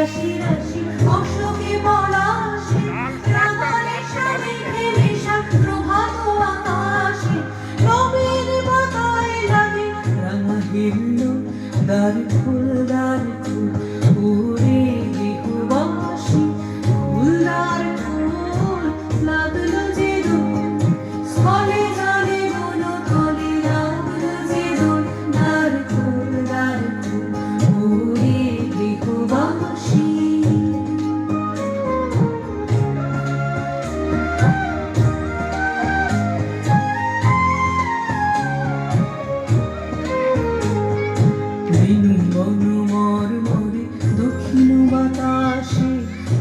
রাশি রাশি অশোকে পলাশে রাঙালে সামনে মেশা প্রভাত আকাশে নবীর বাতায় লাগে রাঙা হিল্লো দ্বার ফুল উড়ে বিহুবাসী ফুলদার ফুল লাগলো যে দোল স্থলে জলে বলো তলে লাগলো যে দোল দ্বার ফুল উড়ে বিহুবাসী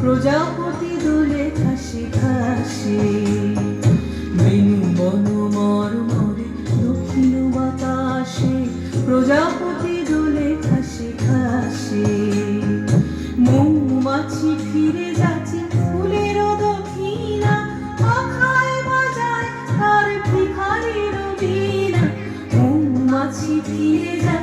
প্রজাপতি দোলে খাসি খাসি বেনু বন মরমরে দক্ষিণ বাতাসে প্রজাপতি দোলে খাসি খাসি মৌমাছি ফিরে যাচ্ছে ফুলের দক্ষিণা পাখায় বাজায় তার ভিখারির বীণা মৌমাছি ফিরে যায়